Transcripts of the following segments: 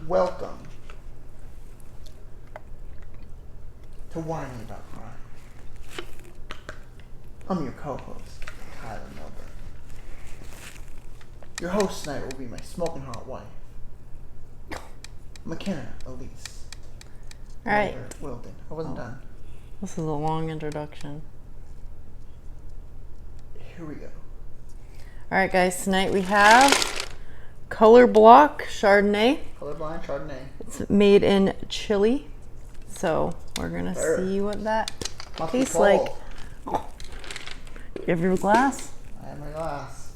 Welcome to Whining About Crime. I'm your co-host, Tyler Melbourne. Your host tonight will be my smoking hot wife, McKenna Elise. Alright. Wilden. I wasn't done. This is a long introduction. Here we go. Alright guys, tonight we have Color Block Chardonnay. Colorblind Chardonnay. It's made in Chile. So we're gonna see what that tastes like. Oh. You have your glass? I have my glass.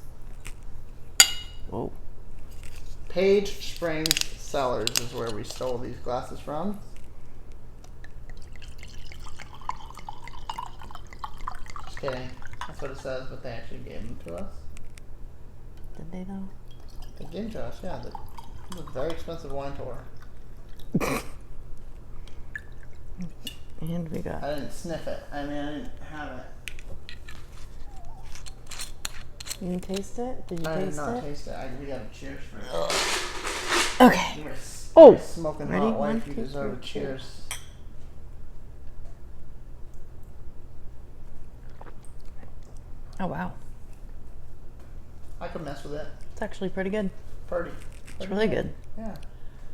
Whoa. Page Springs Cellars is where we stole these glasses from. Just kidding. That's what it says, but they actually gave them to us. Did they though? They gave them to us, yeah. It was a very expensive wine tour. And we got... I didn't sniff it. I didn't have it. You didn't taste it? Did you taste it? I did not taste it. We got a cheers for it. Okay. Oh! Smoking ready? hot wife, 1, you 2, deserve a 3, cheers. Oh wow. I could mess with it. It's actually pretty good. Pretty It's really good. Yeah.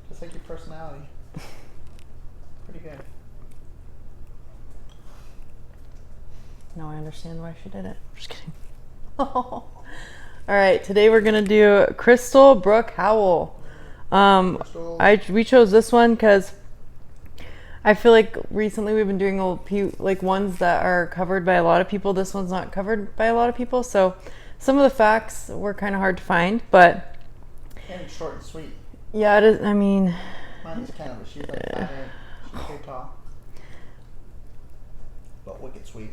Just like your personality. Pretty good. Now I understand why she did it. Just kidding. All right, today we're gonna do Crystal Howell. We chose this one because I feel like recently we've been doing ones that are covered by a lot of people. This one's not covered by a lot of people, so some of the facts were kind of hard to find, but And short and sweet. yeah, it is. I mean, mine's kind of, she's like 5'8". She's very tall, but wicked sweet.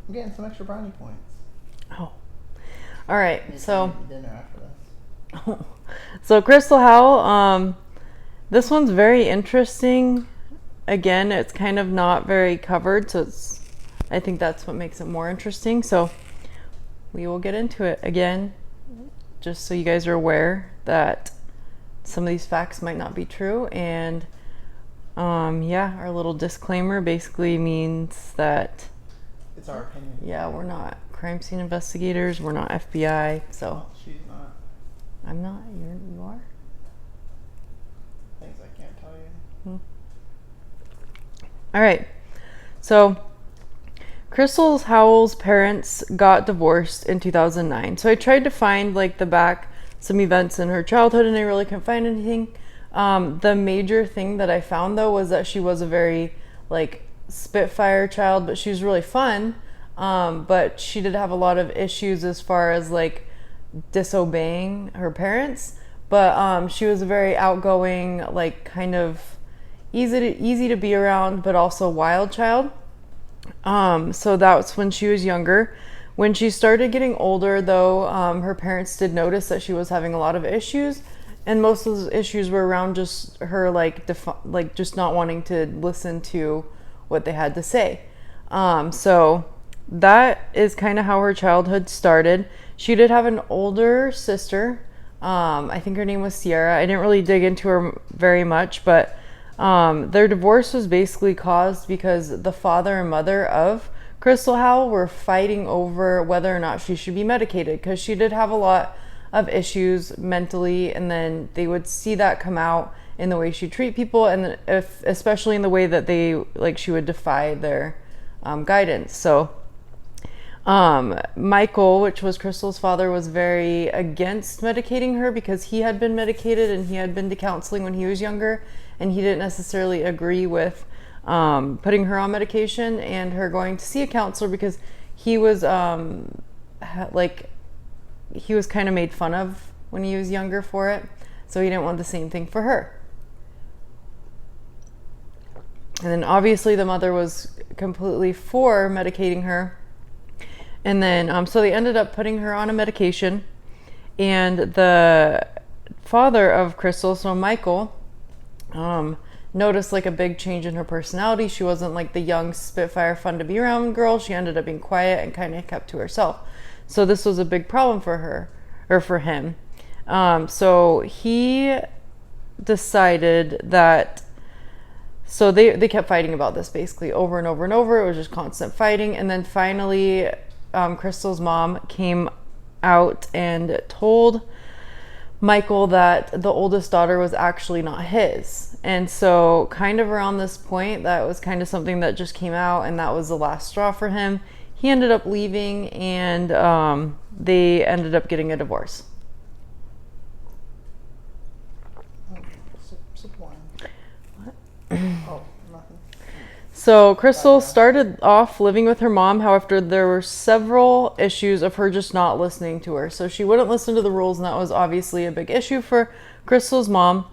I'm getting some extra brownie points. oh, all right. So dinner after this. So Crystal Howell, this one's very interesting. Again, it's kind of not very covered, so I think that's what makes it more interesting. So we will get into it again, just so you guys are aware that some of these facts might not be true. And yeah, our little disclaimer basically means that it's our opinion. Yeah, we're not crime scene investigators. We're not FBI. So well, she's not. I'm not. You are. Things I can't tell you. All right. So Crystal Howell's parents got divorced in 2009. So I tried to find some events in her childhood, and I really couldn't find anything. The major thing that I found though was that she was a very Spitfire child, but she was really fun. But she did have a lot of issues as far as disobeying her parents. But she was a very outgoing, kind of easy to be around, but also wild child. So that's when she was younger. When she started getting older, though, her parents did notice that she was having a lot of issues, and most of those issues were around just her just not wanting to listen to what they had to say. So that is kind of how her childhood started. She did have an older sister. I think her name was Sierra. I didn't really dig into her very much, but their divorce was basically caused because the father and mother of Crystal Howell were fighting over whether or not she should be medicated, because she did have a lot of issues mentally, and then they would see that come out in the way she treat people, and especially in the way that she would defy their guidance. So Michael, which was Crystal's father, was very against medicating her because he had been medicated and he had been to counseling when he was younger, and he didn't necessarily agree with putting her on medication and her going to see a counselor, because he was he was kind of made fun of when he was younger for it, so he didn't want the same thing for her. And then obviously the mother was completely for medicating her. And then, so they ended up putting her on a medication. And the father of Crystal, so Michael, noticed a big change in her personality. She wasn't the young Spitfire, fun to be around girl. She ended up being quiet and kind of kept to herself. So this was a big problem for her, or for him. So he decided that, so they kept fighting about this basically over and over and over. It was just constant fighting. And then finally, Crystal's mom came out and told Michael that the oldest daughter was actually not his. And so kind of around this point, that was kind of something that just came out, and that was the last straw for him. He ended up leaving, and they ended up getting a divorce. Sip wine. What? Oh, nothing. So Crystal started off living with her mom. However, there were several issues of her just not listening to her. So she wouldn't listen to the rules, and that was obviously a big issue for Crystal's mom.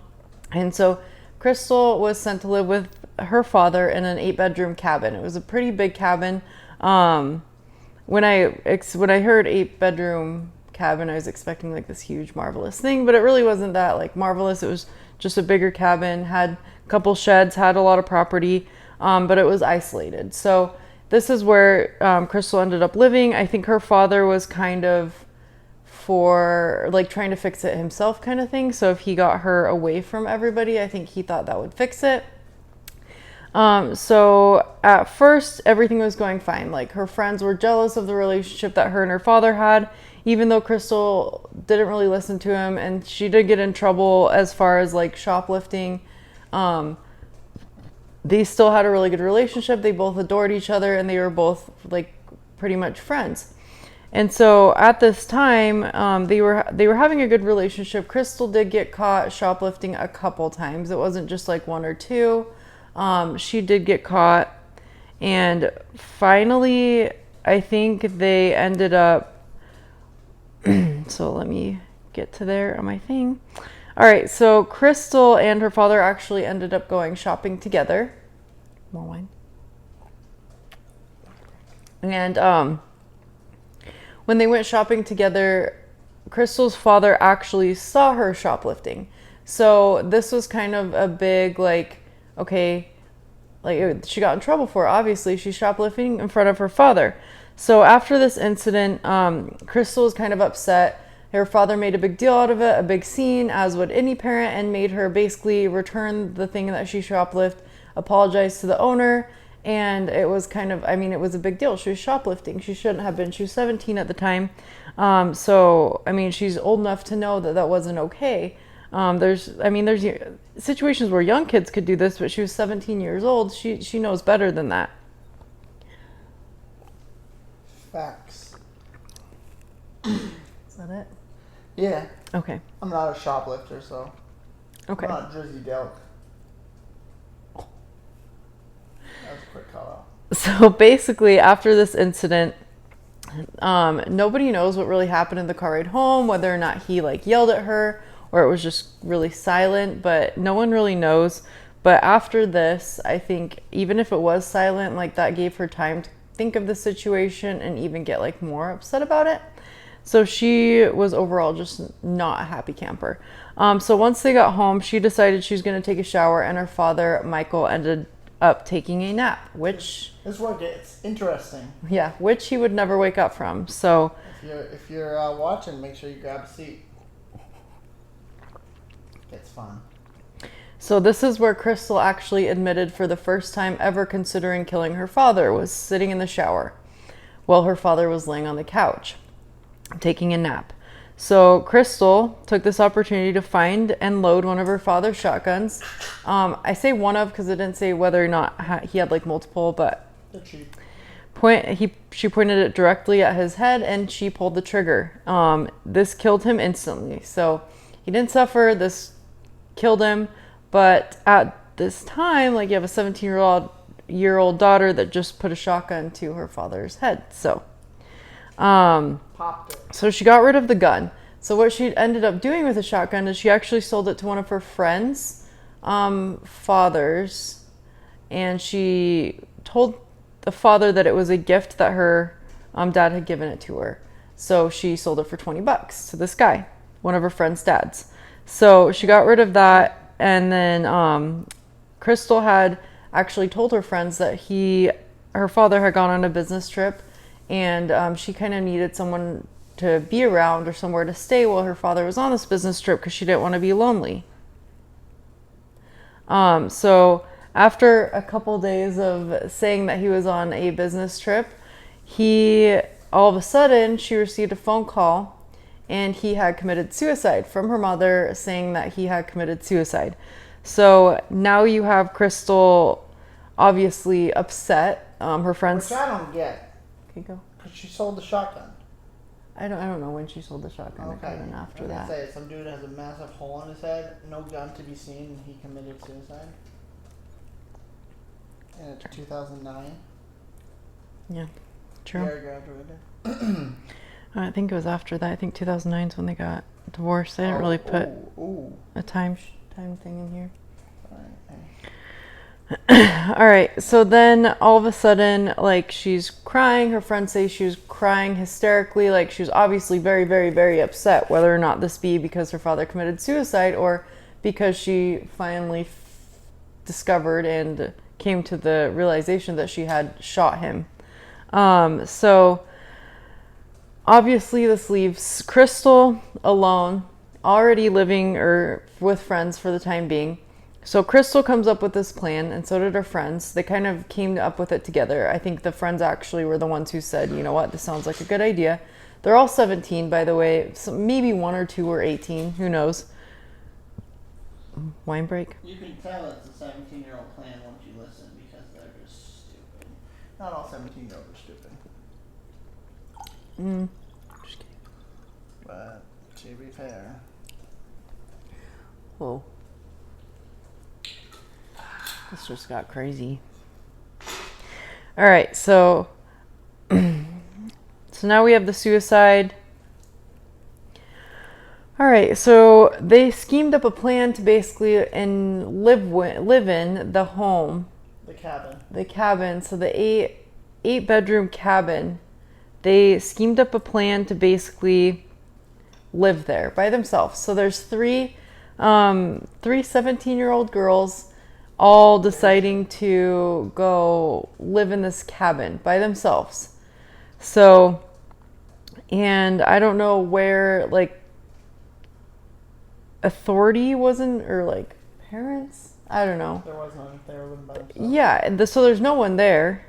And so Crystal was sent to live with her father in an 8-bedroom cabin. It was a pretty big cabin. When I heard 8-bedroom cabin, I was expecting like this huge marvelous thing, but it really wasn't that like marvelous. It was just a bigger cabin, had a couple sheds, had a lot of property. But it was isolated. So this is where Crystal ended up living. I think her father was kind of for like trying to fix it himself kind of thing. So if he got her away from everybody, I think he thought that would fix it. So at first everything was going fine. Like her friends were jealous of the relationship that her and her father had, even though Crystal didn't really listen to him, and she did get in trouble as far as like shoplifting. They still had a really good relationship. They both adored each other, and they were both like pretty much friends. And so at this time, they were having a good relationship. Crystal did get caught shoplifting a couple times. It wasn't just like one or two. She did get caught, and finally, I think they ended up. So let me get to there on my thing. All right, so Crystal and her father actually ended up going shopping together. More wine. And when they went shopping together, Crystal's father actually saw her shoplifting. So this was kind of a big, like, okay, like she got in trouble for it. Obviously, she's shoplifting in front of her father. So after this incident, Crystal was kind of upset. Her father made a big deal out of it, a big scene, as would any parent, and made her basically return the thing that she shoplifted, apologize to the owner, and it was kind of, I mean, it was a big deal. She was shoplifting. She shouldn't have been. She was 17 at the time. So, I mean, she's old enough to know that that wasn't okay. There's situations where young kids could do this, but she was 17 years old. She knows better than that. Facts. Is that it? Yeah. Okay. I'm not a shoplifter, so. Okay. I'm not Jersey Delk. That was a quick call out. So basically, after this incident, nobody knows what really happened in the car ride home, whether or not he like yelled at her or it was just really silent, but no one really knows. But after this, I think even if it was silent, like that gave her time to think of the situation and even get like more upset about it. So she was overall just not a happy camper. So once they got home, she decided she was going to take a shower, and her father, Michael, ended up taking a nap, which... This is where it gets interesting. Yeah, which he would never wake up from. So... If you're watching, make sure you grab a seat. It's fun. So this is where Crystal actually admitted for the first time ever considering killing her father, was sitting in the shower while her father was laying on the couch taking a nap. So Crystal took this opportunity to find and load one of her father's shotguns. I say one of because it didn't say whether or not he had like multiple, but she pointed it directly at his head and she pulled the trigger. This killed him instantly. So he didn't suffer. This killed him. But at this time, like, you have a 17-year-old daughter that just put a shotgun to her father's head. So Popped it. So she got rid of the gun. So what she ended up doing with the shotgun is she actually sold it to one of her friends' fathers, and she told the father that it was a gift that her dad had given it to her. So she sold it for $20 to this guy, one of her friend's dads. So she got rid of that, and then Crystal had actually told her friends that her father had gone on a business trip, and she kind of needed someone to be around or somewhere to stay while her father was on this business trip because she didn't want to be lonely. So after a couple days of saying that he was on a business trip, all of a sudden she received a phone call and he had committed suicide from her mother saying that he had committed suicide. So now you have Crystal obviously upset. Her friends. Which I don't get. Okay, go. Because she sold the shotgun. I don't know when she sold the shotgun. Okay. It could have been after I was that. gonna say, some dude has a massive hole in his head, no gun to be seen, and he committed suicide. And it's 2009. Yeah, true. Gary graduated. I think it was after that. I think 2009 is when they got divorced. They didn't really put a time thing in here. All right, so then all of a sudden, like, she's crying. Her friends say she was crying hysterically. Like, she was obviously very, very, very upset, whether or not this be because her father committed suicide or because she finally discovered and came to the realization that she had shot him. So obviously this leaves Crystal alone, already living with friends for the time being. So Crystal comes up with this plan, and so did her friends. They kind of came up with it together. I think the friends actually were the ones who said, you know what, this sounds like a good idea. They're all 17, by the way. So maybe one or two were 18. Who knows? Wine break? You can tell it's a 17-year-old plan once you listen because they're just stupid. Not all 17-year-olds are stupid. Just kidding. But to be fair. Whoa. This just got crazy. All right, so now we have the suicide. All right, so they schemed up a plan to basically live in the home, the cabin. So the eight bedroom cabin. They schemed up a plan to basically live there by themselves. So there's three 17-year-old girls all deciding to go live in this cabin by themselves. So, and I don't know where, like, authority wasn't, or like parents, I don't know. There was none. They were living by themselves. Yeah, and so there's no one there.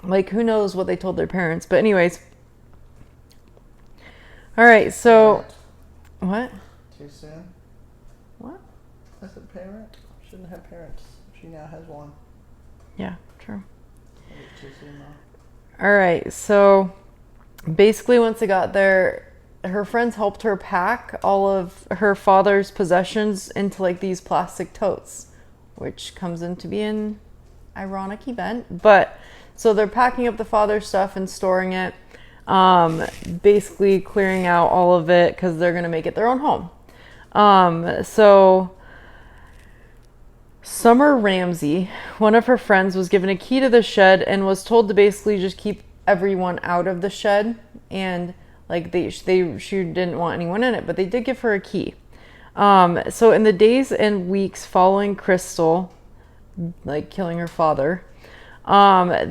Like, who knows what they told their parents. But anyways. All right, so what? Too soon? What? I said parent. Shouldn't have parents. She now has one. Yeah, true. Maybe it's too soon though. All right, so basically once they got there, her friends helped her pack all of her father's possessions into like these plastic totes, which comes into be an ironic event. But so they're packing up the father's stuff and storing it, basically clearing out all of it because they're going to make it their own home. So Summer Ramsey, one of her friends, was given a key to the shed and was told to basically just keep everyone out of the shed. And like she didn't want anyone in it, but they did give her a key. So in the days and weeks following Crystal, like killing her father,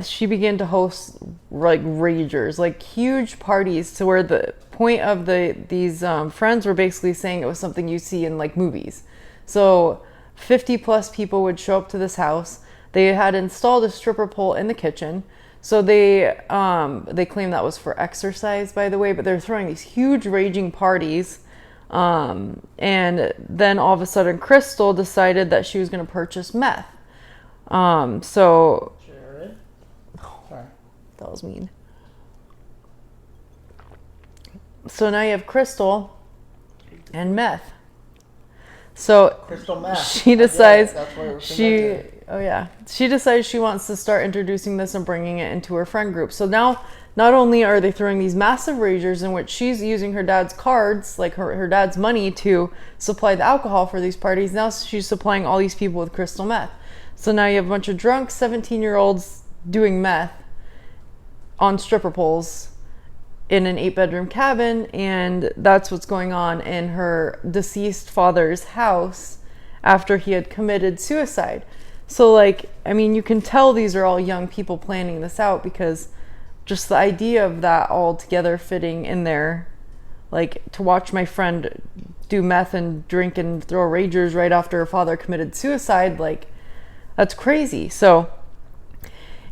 she began to host like ragers, like huge parties, to where the point of these friends were basically saying it was something you see in like movies. So 50 plus people would show up to this house. They had installed a stripper pole in the kitchen. So they claim that was for exercise, by the way, but they're throwing these huge raging parties. And then all of a sudden Crystal decided that she was going to purchase meth. So Jared? Sorry. that was mean. So now you have Crystal and meth. So Crystal meth. she decides That's where it was she decides she wants to start introducing this and bringing it into her friend group. So now not only are they throwing these massive ragers in which she's using her dad's cards, like her dad's money, to supply the alcohol for these parties, now she's supplying all these people with crystal meth. So now you have a bunch of drunk 17-year-olds doing meth on stripper poles in an 8-bedroom cabin, and that's what's going on in her deceased father's house after he had committed suicide. So like, I mean, you can tell these are all young people planning this out, because just the idea of that all together fitting in there, like to watch my friend do meth and drink and throw ragers right after her father committed suicide, like that's crazy. So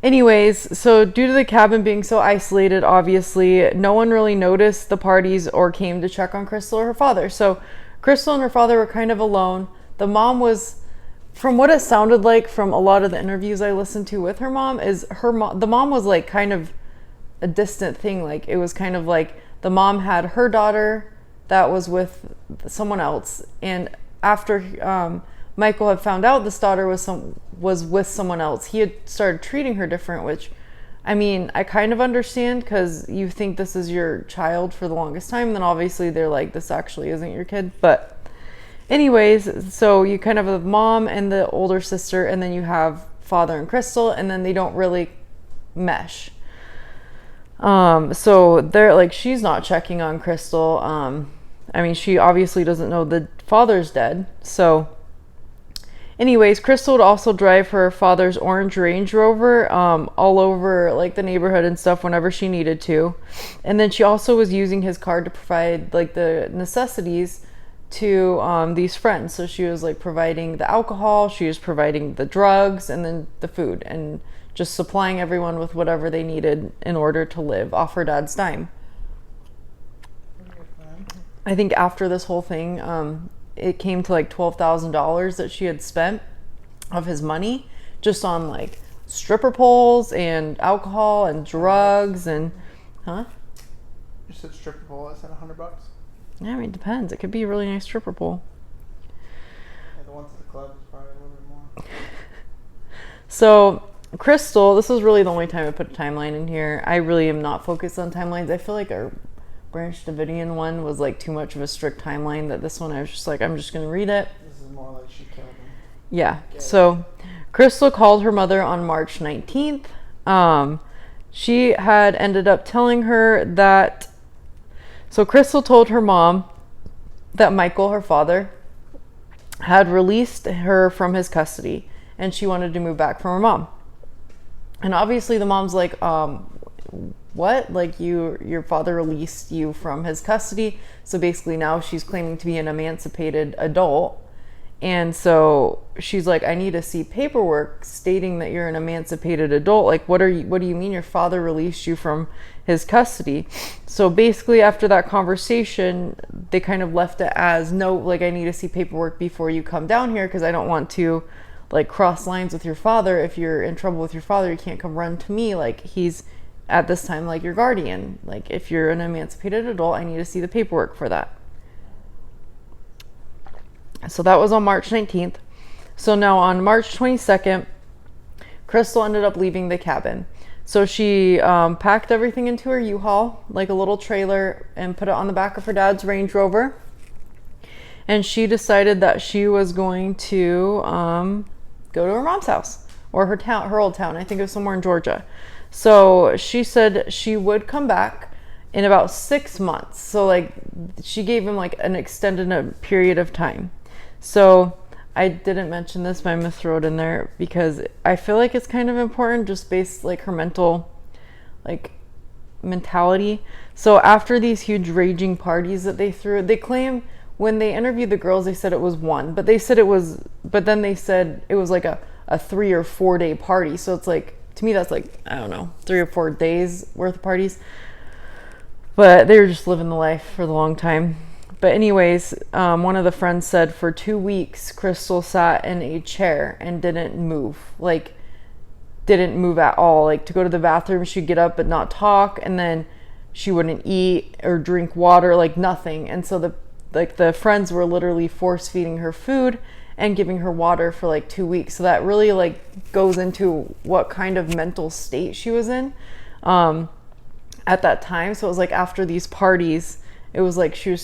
anyways, so due to the cabin being so isolated, obviously no one really noticed the parties or came to check on Crystal or her father. So Crystal and her father were kind of alone. The mom was, from what it sounded like from a lot of the interviews I listened to with her mom, is the mom was like kind of a distant thing. Like it was kind of like the mom had her daughter that was with someone else, and after Michael had found out this daughter was with someone else, he had started treating her different, which I mean, I kind of understand, because you think this is your child for the longest time, and then obviously they're like, this actually isn't your kid. But anyways, so you kind of have mom and the older sister, and then you have father and Crystal, and then they don't really mesh. So they're like, she's not checking on Crystal. I mean, she obviously doesn't know the father's dead. So anyways, Crystal would also drive her father's orange Range Rover all over like the neighborhood and stuff whenever she needed to. And then she also was using his car to provide like the necessities to these friends. So she was like providing the alcohol, she was providing the drugs, and then the food, and just supplying everyone with whatever they needed in order to live off her dad's dime. I think after this whole thing, it came to like $12,000 that she had spent of his money just on like stripper poles and alcohol and drugs and, huh? You said stripper pole, I said $100. Yeah, I mean, it depends. It could be a really nice stripper pole. Yeah, the ones at the club is probably a little bit more. So Crystal, this was really the only time I put a timeline in here. I really am not focused on timelines. I feel like our Branch Davidian one was like too much of a strict timeline, that this one I was just like, I'm just going to read it. This is more like she killed him. Yeah. So Crystal called her mother on March 19th. She had ended up telling her that, so Crystal told her mom that Michael, her father, had released her from his custody and she wanted to move back from her mom. And obviously the mom's like, what? Like your father released you from his custody. So basically now she's claiming to be an emancipated adult. And so she's like, I need to see paperwork stating that you're an emancipated adult. Like, what do you mean your father released you from his custody? So basically after that conversation, they kind of left it as, no, like I need to see paperwork before you come down here, because I don't want to like cross lines with your father. If you're in trouble with your father, you can't come run to me. Like he's at this time like your guardian. Like if you're an emancipated adult, I need to see the paperwork for that. So that was on March 19th. So now on March 22nd, Crystal ended up leaving the cabin. So she packed everything into her U-Haul, like a little trailer, and put it on the back of her dad's Range Rover. And she decided that she was going to go to her mom's house, or her old town. I think it was somewhere in Georgia. So she said she would come back in about 6 months. So like she gave him like an extended period of time. So I didn't mention this, but I'm gonna throw it in there because I feel like it's kind of important, just based like her mentality. So after these huge raging parties that they threw, they claim when they interviewed the girls, they said it was one, but then they said it was like a 3 or 4 day party. So it's like, to me, that's like, I don't know, 3 or 4 days worth of parties. But they were just living the life for the long time. But anyways, one of the friends said for 2 weeks, Crystal sat in a chair and didn't move at all. Like to go to the bathroom, she'd get up but not talk, and then she wouldn't eat or drink water, like nothing. And so the friends were literally force feeding her food and giving her water for like 2 weeks. So that really like goes into what kind of mental state she was in at that time. So it was like after these parties, it was like she was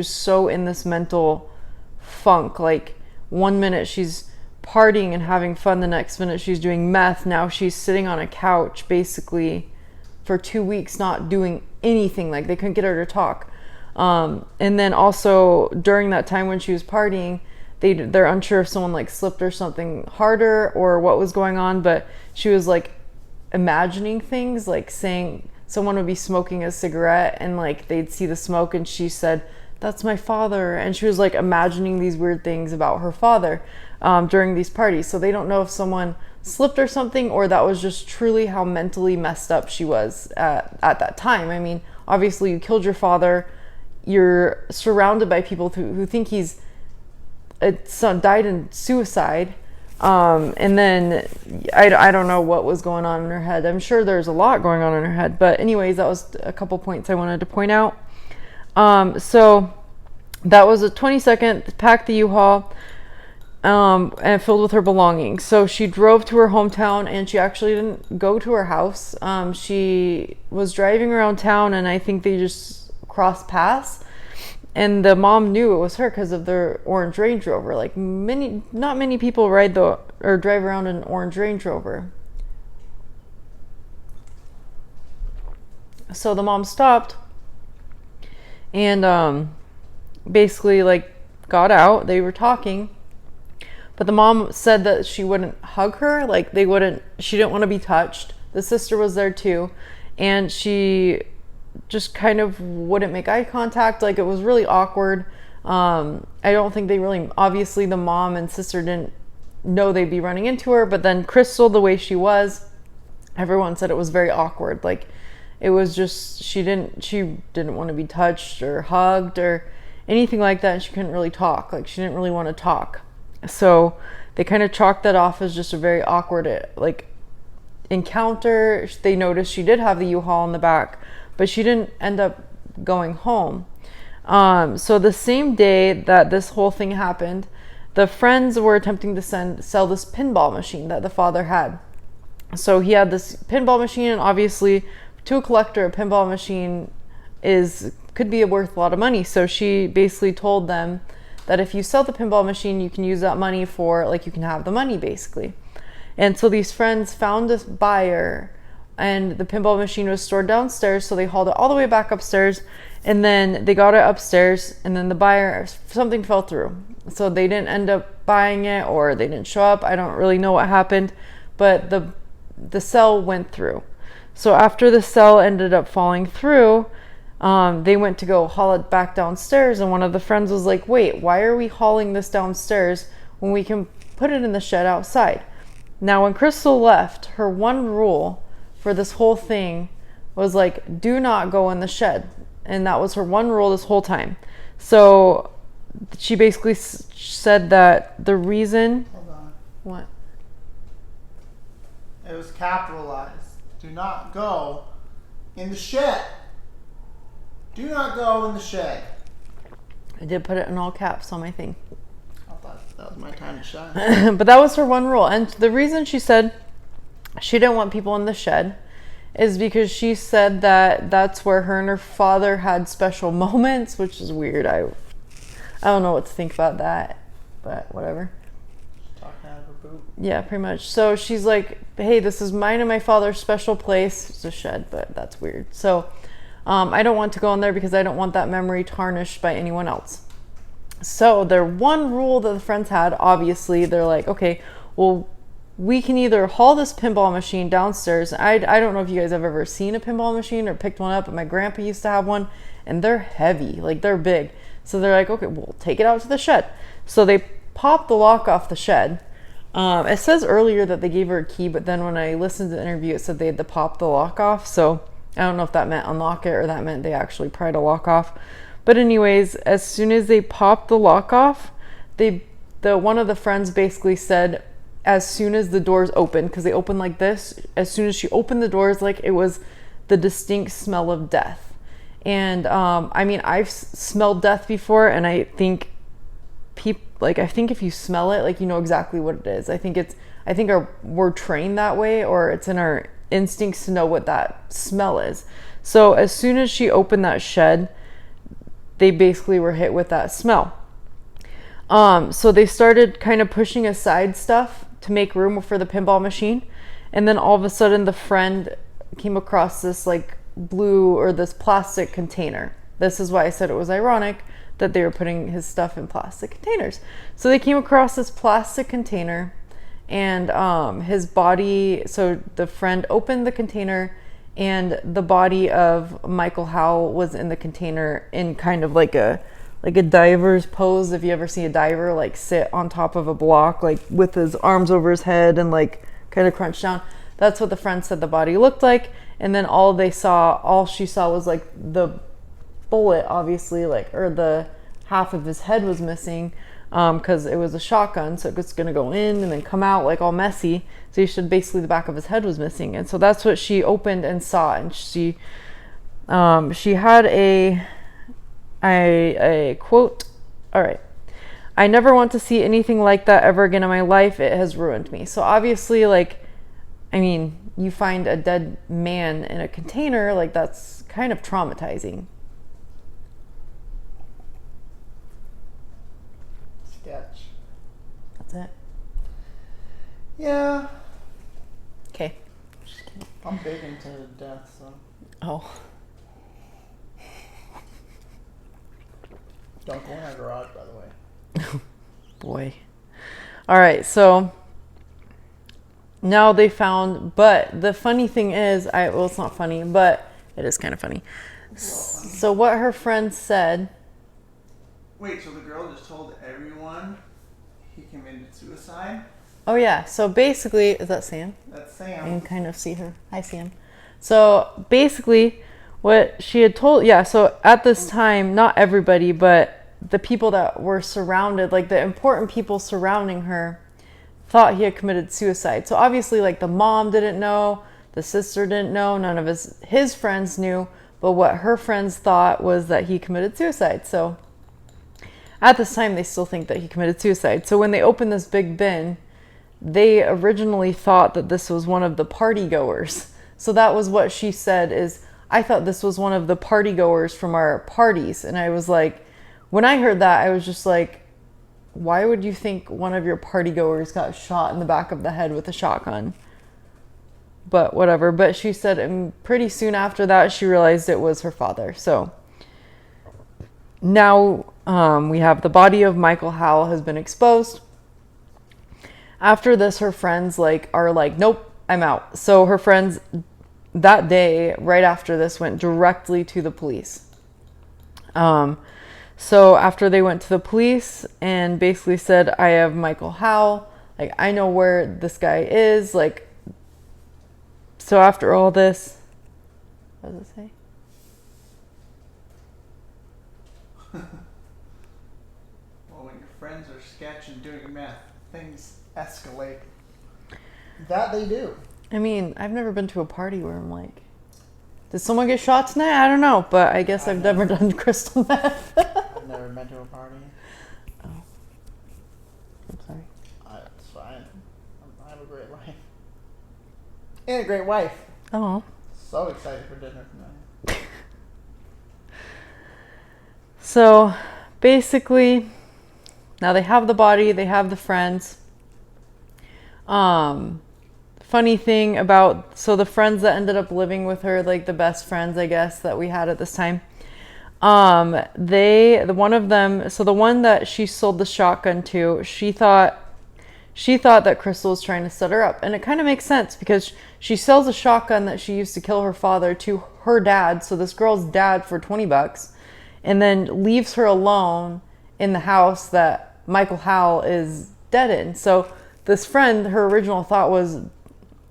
so in this mental funk. Like 1 minute she's partying and having fun, the next minute she's doing meth. Now she's sitting on a couch basically for 2 weeks not doing anything. Like they couldn't get her to talk. And then also during that time when she was partying, they're unsure if someone like slipped or something harder or what was going on, but she was like imagining things, like saying someone would be smoking a cigarette and like they'd see the smoke and she said, "That's my father," and she was like imagining these weird things about her father during these parties. So they don't know if someone slipped or something, or that was just truly how mentally messed up she was at that time. I mean, obviously you killed your father, you're surrounded by people who think he's died in suicide, and then I don't know what was going on in her head. I'm sure there's a lot going on in her head, but anyways, that was a couple points I wanted to point out. So that was a 22nd, packed the U-Haul, and filled with her belongings. So she drove to her hometown, and she actually didn't go to her house. She was driving around town, and I think they just crossed paths. And the mom knew it was her because of their orange Range Rover. Like not many people drive around in an orange Range Rover. So the mom stopped and basically like got out. They were talking, but the mom said that she wouldn't hug her. Like she didn't want to be touched. The sister was there too, and she just kind of wouldn't make eye contact. Like, it was really awkward. I don't think they really, obviously the mom and sister didn't know they'd be running into her, but then Crystal, the way she was, everyone said it was very awkward. Like, it was just, she didn't want to be touched or hugged or anything like that, and she couldn't really talk. Like, she didn't really want to talk. So they kind of chalked that off as just a very awkward like encounter. They noticed she did have the U-Haul in the back, but she didn't end up going home. So the same day that this whole thing happened, the friends were attempting to sell this pinball machine that the father had. So he had this pinball machine, and obviously to a collector, a pinball machine could be worth a lot of money. So she basically told them that if you sell the pinball machine, you can use that money for, like, you can have the money basically. And so these friends found a buyer, and the pinball machine was stored downstairs, so they hauled it all the way back upstairs, and then they got it upstairs, and then the buyer, something fell through. So they didn't end up buying it, or they didn't show up. I don't really know what happened, but the cell went through. So after the cell ended up falling through, they went to go haul it back downstairs, and one of the friends was like, "Wait, why are we hauling this downstairs when we can put it in the shed outside?" Now, when Crystal left, her one rule for this whole thing was like, do not go in the shed. And that was her one rule this whole time. So she basically said that the reason... Hold on. What? It was capitalized. Do not go in the shed. Do not go in the shed. I did put it in all caps on my thing. I thought that was my time to shine. But that was her one rule. And the reason she said she didn't want people in the shed is because she said that that's where her and her father had special moments, which is weird. I don't know what to think about that, but whatever. Talking out of her boot. Yeah, pretty much. So she's like, hey, this is mine and my father's special place. It's a shed, but that's weird. So I don't want to go in there because I don't want that memory tarnished by anyone else. So their one rule that the friends had, obviously, they're like, okay, well, we can either haul this pinball machine downstairs. I don't know if you guys have ever seen a pinball machine or picked one up, but my grandpa used to have one, and they're heavy, like they're big. So they're like, okay, we'll take it out to the shed. So they popped the lock off the shed. It says earlier that they gave her a key, but then when I listened to the interview, it said they had to pop the lock off. So I don't know if that meant unlock it or that meant they actually pried a lock off. But anyways, as soon as they popped the lock off, one of the friends basically said, as soon as the doors opened, because they opened like this, as soon as she opened the doors, like, it was the distinct smell of death. And I mean, I've smelled death before, and I think I think if you smell it, like, you know exactly what it is. I think we're trained that way, or it's in our instincts to know what that smell is. So as soon as she opened that shed, they basically were hit with that smell. So they started kind of pushing aside stuff to make room for the pinball machine. And then all of a sudden the friend came across this like blue or this plastic container. This is why I said it was ironic that they were putting his stuff in plastic containers. So they came across this plastic container, and his body. So the friend opened the container, and the body of Michael Howell was in the container in kind of like a diver's pose. If you ever see a diver like sit on top of a block, like with his arms over his head and like kind of crunched down, that's what the friend said the body looked like. And then all she saw was like the bullet, obviously, like, or the half of his head was missing, because it was a shotgun, so it's going to go in and then come out like all messy. So basically the back of his head was missing. And so that's what she opened and saw. And she had a quote. All right. "I never want to see anything like that ever again in my life. It has ruined me." So obviously, like, I mean, you find a dead man in a container, like, that's kind of traumatizing. Sketch. That's it. Yeah. Okay. I'm big into death, so. Oh. Don't go in our garage, by the way. Boy. All right, so now they found, but the funny thing is, well, it's not funny, but it is kind of funny. So what her friend said. Wait, so the girl just told everyone he committed suicide? Oh yeah, so basically, is that Sam? That's I Sam. can kind of see her. Hi, Sam. So basically, what she had told, so at this time, not everybody, but the people that were surrounded, like the important people surrounding her, thought he had committed suicide. So obviously, like, the mom didn't know, the sister didn't know, none of his friends knew, but what her friends thought was that he committed suicide. So at this time, they still think that he committed suicide. So when they opened this big bin, they originally thought that this was one of the party goers. So that was what she said, is, "I thought this was one of the party goers from our parties." And I was like, when I heard that, I was just like, why would you think one of your party goers got shot in the back of the head with a shotgun? But whatever. But she said pretty soon after that, she realized it was her father. So now we have the body of Michael Howell has been exposed. After this, her friends are like, "Nope, I'm out." So her friends that day, right after this, went directly to the police. So after they went to the police and basically said, "I have Michael Howell, like, I know where this guy is," like, so after all this, what does it say? Well, when your friends are sketching, doing meth, things escalate. That they do. I mean, I've never been to a party where I'm like, did someone get shot tonight? I don't know, but I guess I've never done crystal meth. I've never been to a party. Oh. I'm sorry. It's fine. I have a great life. And a great wife. Oh. So excited for dinner tonight. So basically, now they have the body, they have the friends. Funny thing about, so the friends that ended up living with her, like the best friends, I guess, that we had at this time, one of them, so the one that she sold the shotgun to, she thought that Crystal was trying to set her up. And it kind of makes sense, because she sells a shotgun that she used to kill her father to her dad, so this girl's dad, for $20, and then leaves her alone in the house that Michael Howell is dead in. So this friend, her original thought was,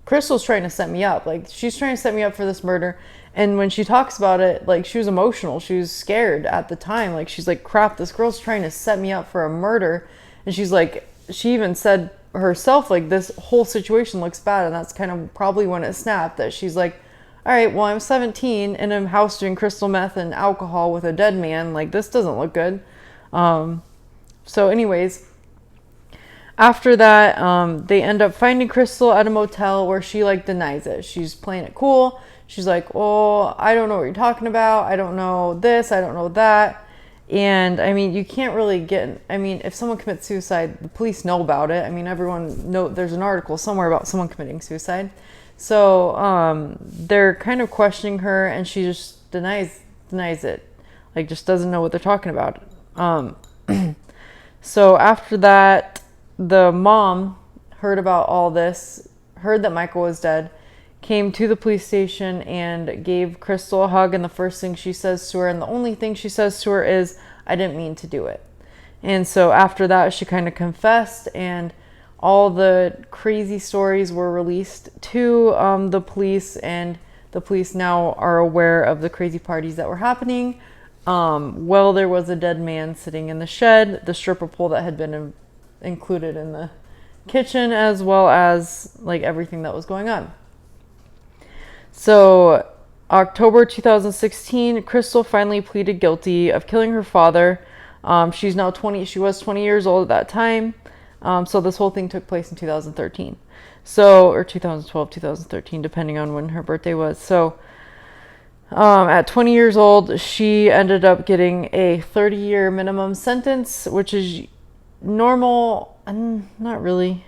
Crystal's trying to set me up. Like, she's trying to set me up for this murder. And when she talks about it, like, she was emotional. She was scared at the time. Like, she's like, crap, this girl's trying to set me up for a murder. And she's like, she even said herself, like, this whole situation looks bad. And that's kind of probably when it snapped, that she's like, all right, well, I'm 17 in a house doing crystal meth and alcohol with a dead man. Like, this doesn't look good. So anyways, after that, they end up finding Crystal at a motel where she, like, denies it. She's playing it cool. She's like, "Oh, I don't know what you're talking about. I don't know this. I don't know that." And I mean, you can't really if someone commits suicide, the police know about it. I mean, everyone know, there's an article somewhere about someone committing suicide. So, they're kind of questioning her, and she just denies it. Like, just doesn't know what they're talking about. So after that, the mom, heard about all this, heard that Michael was dead, came to the police station and gave Crystal a hug. And the first thing she says to her, and the only thing she says to her, is, "I didn't mean to do it." And so after that, she kind of confessed, and all the crazy stories were released to the police, and the police now are aware of the crazy parties that were happening. Well, there was a dead man sitting in the shed, the stripper pole that had been included in the kitchen, as well as like everything that was going on. So October 2016, Crystal finally pleaded guilty of killing her father. She's now 20. She was 20 years old at that time. So this whole thing took place in 2013. So, or 2012, 2013, depending on when her birthday was. So at 20 years old, she ended up getting a 30-year minimum sentence, which is normal. Not really.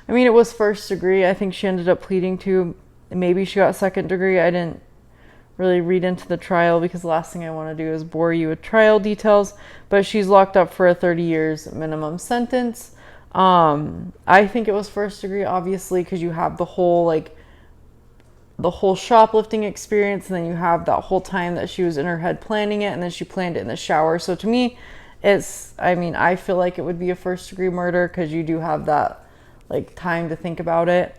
I mean, it was first degree. I think she ended up pleading to, maybe she got second degree. I didn't really read into the trial because the last thing I want to do is bore you with trial details, but she's locked up for a 30 years minimum sentence. I think it was first degree, obviously, because you have the whole shoplifting experience, and then you have that whole time that she was in her head planning it, and then she planned it in the shower. So to me, I feel like it would be a first degree murder because you do have that like time to think about it.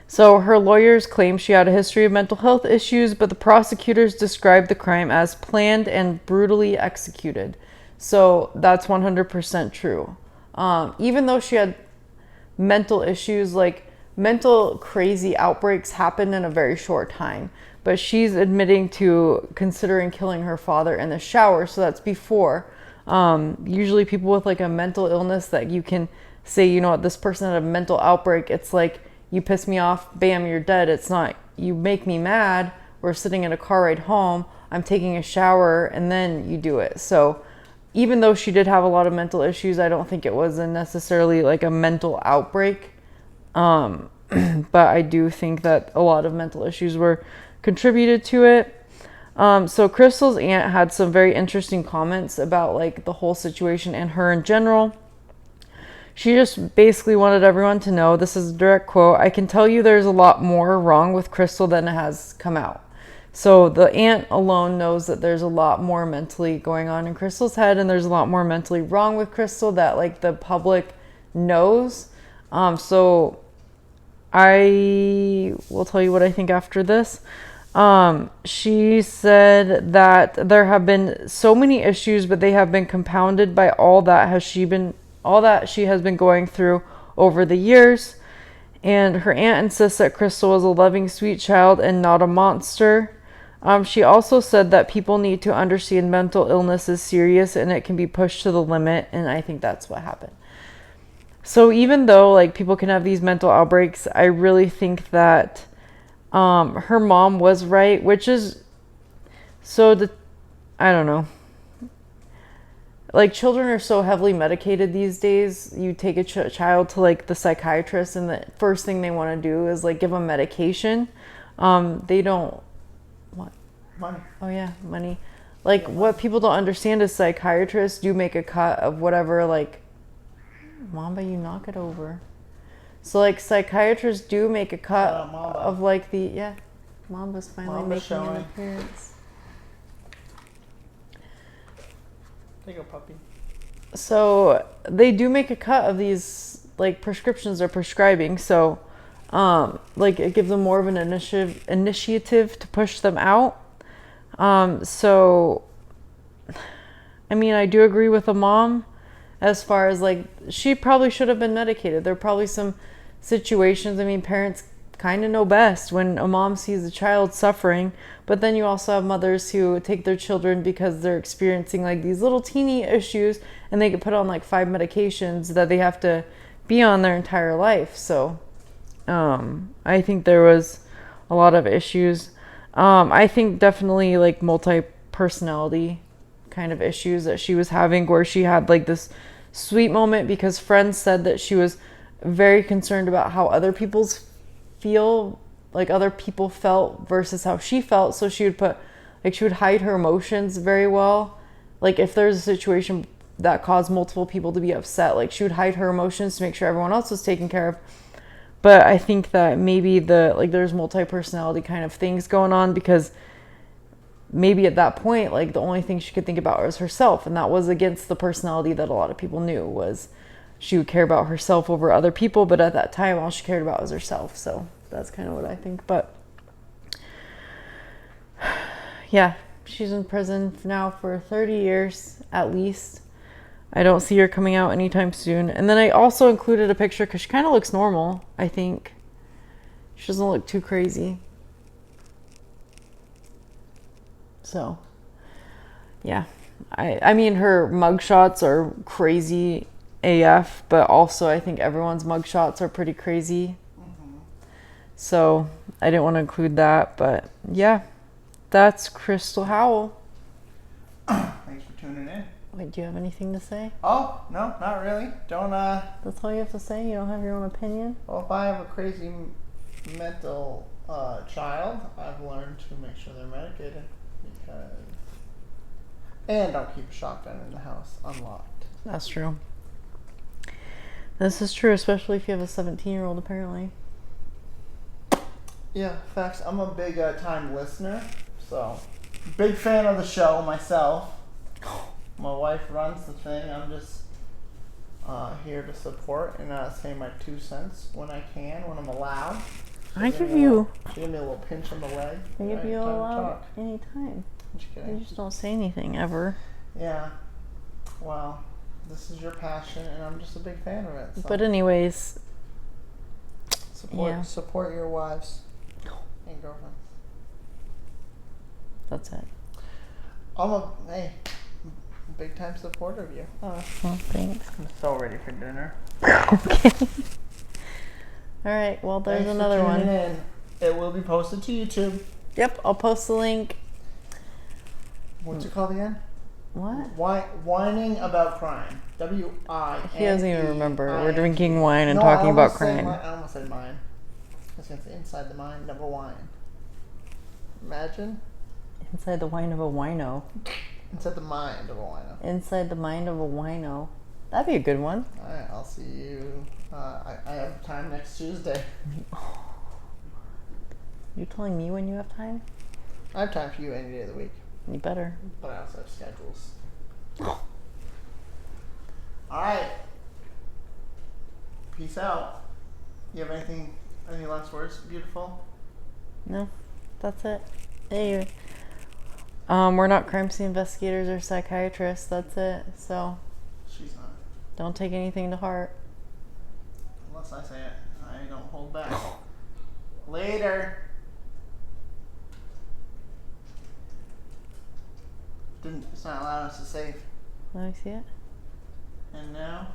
So her lawyers claim she had a history of mental health issues, but the prosecutors described the crime as planned and brutally executed. So that's 100% true. Even though she had mental issues, like mental crazy outbreaks happen in a very short time, but she's admitting to considering killing her father in the shower. So that's before. Usually people with like a mental illness that you can say, you know what, this person had a mental outbreak. It's like, you piss me off, bam, you're dead. It's not, you make me mad, we're sitting in a car ride home, I'm taking a shower, and then you do it. So even though she did have a lot of mental issues, I don't think it was necessarily like a mental outbreak. But I do think that a lot of mental issues were contributed to it. So Crystal's aunt had some very interesting comments about like the whole situation and her in general. She just basically wanted everyone to know, this is a direct quote, "I can tell you there's a lot more wrong with Crystal than has come out." So the aunt alone knows that there's a lot more mentally going on in Crystal's head, and there's a lot more mentally wrong with Crystal that like the public knows. So I will tell you what I think after this. She said that there have been so many issues, but they have been compounded by all that she has been going through over the years. And her aunt insists that Crystal was a loving, sweet child and not a monster. She also said that people need to understand mental illness is serious and it can be pushed to the limit, and I think that's what happened. So even though like people can have these mental outbreaks, I really think that her mom was right, which is I don't know. Like children are so heavily medicated these days. You take a child to like the psychiatrist, and the first thing they want to do is like give them medication. They don't. What? Money. Oh yeah, money. Like what people don't understand is psychiatrists do make a cut of whatever, like, Mamba, you knock it over. So like psychiatrists do make a cut of like Mamba's finally making an appearance. There you go, puppy. So they do make a cut of these like prescriptions they're prescribing. So like it gives them more of an initiative to push them out. So I mean, I do agree with the mom as far as like she probably should have been medicated. There are probably some situations, I mean, parents kind of know best when a mom sees a child suffering, but then you also have mothers who take their children because they're experiencing like these little teeny issues, and they get put on like 5 medications that they have to be on their entire life. So I think there was a lot of issues. I think definitely like multi-personality kind of issues that she was having, where she had like this sweet moment because friends said that she was very concerned about how other people felt versus how she felt. So she would hide her emotions very well. Like if there's a situation that caused multiple people to be upset. Like, she would hide her emotions to make sure everyone else was taken care of. But I think that maybe there's multi-personality kind of things going on, because maybe at that point, like, the only thing she could think about was herself, and that was against the personality that a lot of people knew. Was she would care about herself over other people, but at that time all she cared about was herself. So that's kind of what I think. But yeah, she's in prison now for 30 years at least. I don't see her coming out anytime soon. And then I also included a picture because she kind of looks normal, I think. She doesn't look too crazy. So, yeah. I mean, her mugshots are crazy AF, but also I think everyone's mugshots are pretty crazy. Mm-hmm. So, I didn't want to include that, but yeah. That's Crystal Howell. Thanks for tuning in. Wait, do you have anything to say? Oh, no, not really. Don't, That's all you have to say? You don't have your own opinion? Well, if I have a crazy mental child, I've learned to make sure they're medicated. Because... And don't keep a shotgun in the house unlocked. That's true. This is true, especially if you have a 17-year-old, apparently. Yeah, facts. I'm a big time listener, so big fan of the show myself. My wife runs the thing. I'm just here to support and say my 2 cents when I can, when I'm allowed. I give you... She gave me a little pinch on the leg. I give you allowed anytime. You just don't say anything, ever. Yeah. Well, this is your passion, and I'm just a big fan of it. So. But anyways... Support your wives and girlfriends. That's it. I'm a big time supporter of you. Oh, well, thanks. I'm so ready for dinner. Okay. All right. Well, there's another one. In. It will be posted to YouTube. Yep, I'll post the link. What's it called again? What? Whining about crime. W-I-N-E. He doesn't even remember. We're drinking wine and talking about crime. I almost said mine. I was going to say inside the mind of a wine. Imagine. Inside the wine of a wino. Inside the mind of a wino. Inside the mind of a wino. That'd be a good one. All right, I'll see you. I have time next Tuesday. You telling me when you have time? I have time for you any day of the week. You better. But I also have schedules. All right. Peace out. You have any last words, beautiful? No, that's it. Anyway, we're not crime scene investigators or psychiatrists. That's it. So. She's not. Don't take anything to heart. Unless I say it. I don't hold back. Later. It's not allowing us to save. Let me see it. And now.